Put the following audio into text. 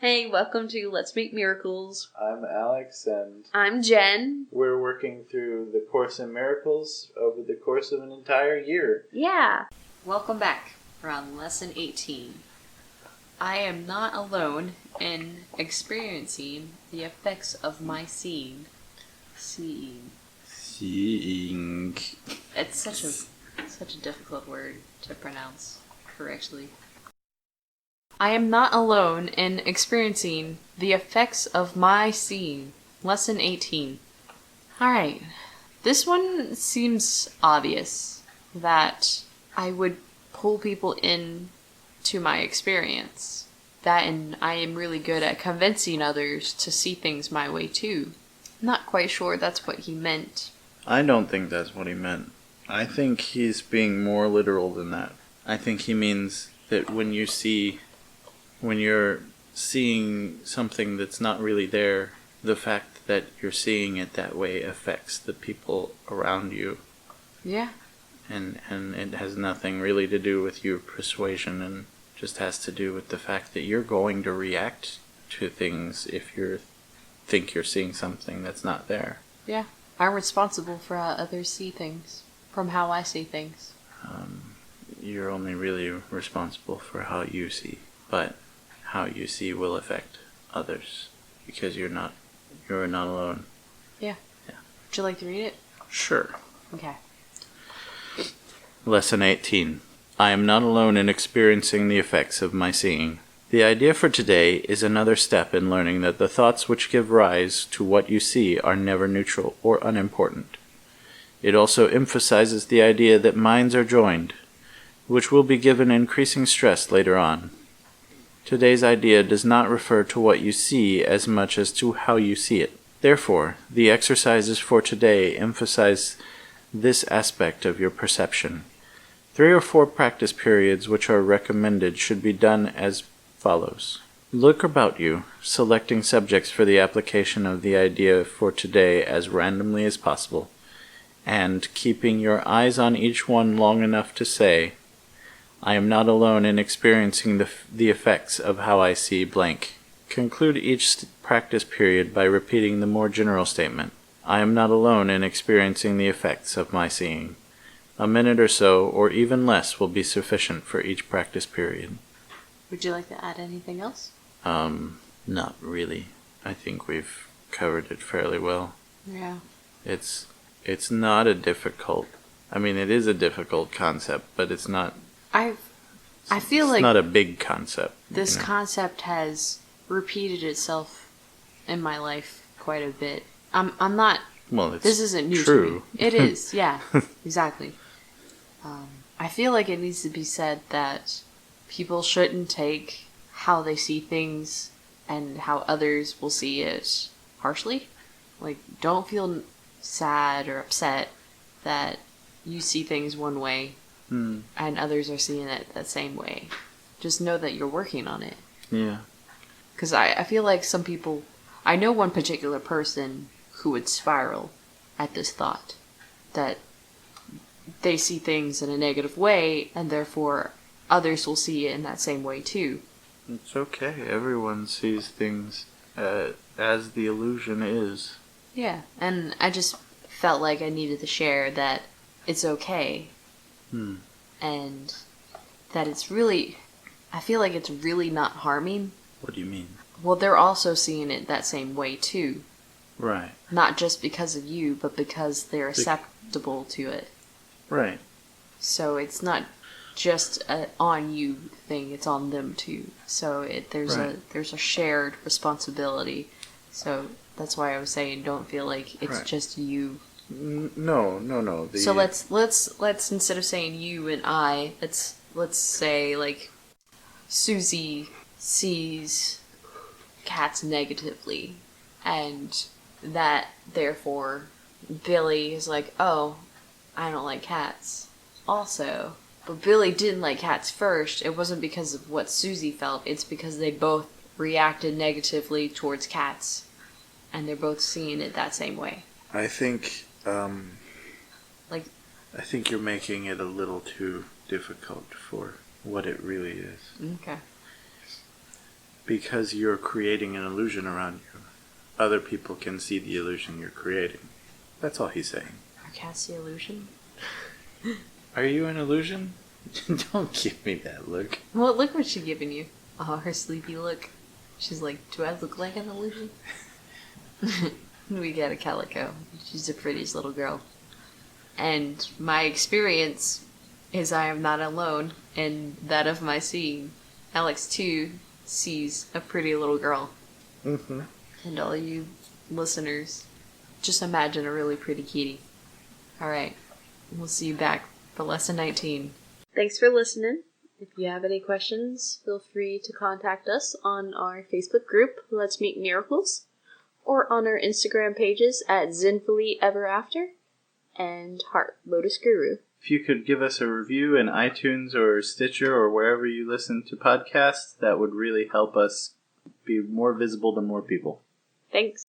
Hey, welcome to Let's Make Miracles. I'm Alex, and I'm Jen. we're working through the Course in Miracles over the course of an entire year. Yeah. Welcome back. We're on Lesson 18. I am not alone in experiencing the effects of my seeing. Seeing. It's such a difficult word to pronounce correctly. I am not alone in experiencing the effects of my seeing. Lesson 18. Alright. This one seems obvious that I would pull people in to my experience. That and I am really good at convincing others to see things my way too. Not quite sure that's what he meant. I don't think that's what he meant. I think he's being more literal than that. I think he means that when you're seeing something that's not really there, the fact that you're seeing it that way affects the people around you. Yeah. And it has nothing really to do with your persuasion, and just has to do with the fact that you're going to react to things if you think you're seeing something that's not there. Yeah. I'm responsible for how others see things, from how I see things. You're only really responsible for how you see, but how you see will affect others, because you're not alone. Yeah. Would you like to read it? Sure. Okay. Lesson 18. I am not alone in experiencing the effects of my seeing. The idea for today is another step in learning that the thoughts which give rise to what you see are never neutral or unimportant. It also emphasizes the idea that minds are joined, which will be given increasing stress later on. Today's idea does not refer to what you see as much as to how you see it. Therefore, the exercises for today emphasize this aspect of your perception. 3 or 4 practice periods which are recommended should be done as follows. Look about you, selecting subjects for the application of the idea for today as randomly as possible, and keeping your eyes on each one long enough to say, I am not alone in experiencing the effects of how I see blank. Conclude each practice period by repeating the more general statement, I am not alone in experiencing the effects of my seeing. A minute or so, or even less, will be sufficient for each practice period. Would you like to add anything else? Not really. I think we've covered it fairly well. Yeah. It's not a difficult... I mean, it is a difficult concept, but it's not... I feel like... It's not a big concept. This concept has repeated itself in my life quite a bit. I'm not... Well, it's this isn't new true. to me. It is, yeah. Exactly. I feel like it needs to be said that people shouldn't take how they see things and how others will see it harshly. Like, don't feel sad or upset that you see things one way and others are seeing it that same way. Just know that you're working on it. Yeah. Because I feel like some people... I know one particular person who would spiral at this thought that they see things in a negative way and therefore others will see it in that same way too. It's okay. Everyone sees things as the illusion is. Yeah, and I just felt like I needed to share that it's okay. And that it's really... I feel like it's really not harming. What do you mean? Well, they're also seeing it that same way too. Right. Not just because of you, but because they're acceptable to it. Right. So it's not just a on you thing; it's on them too. So there's a shared responsibility. So that's why I was saying, don't feel like it's just you. No. So let's instead of saying you and I, let's say like Susie sees cats negatively, and that therefore Billy is like, oh, I don't like cats also. But Billy didn't like cats first. It wasn't because of what Susie felt. It's because they both reacted negatively towards cats. And they're both seeing it that same way. I think, I think you're making it a little too difficult for what it really is. Okay. Because you're creating an illusion around you. Other people can see the illusion you're creating. That's all he's saying. Are cats the illusion? Are you an illusion? Don't give me that look. What look was she giving you? Oh, her sleepy look. She's like, do I look like an illusion? We got a calico. She's the prettiest little girl. And my experience is I am not alone in that of my seeing. Alex, too, sees a pretty little girl. Mm-hmm. And all you listeners, just imagine a really pretty kitty. Alright, we'll see you back for lesson 19. Thanks for listening. If you have any questions, feel free to contact us on our Facebook group, Let's Meet Miracles, or on our Instagram pages at Zenfully Ever After and Heart Lotus Guru. If you could give us a review in iTunes or Stitcher or wherever you listen to podcasts, that would really help us be more visible to more people. Thanks.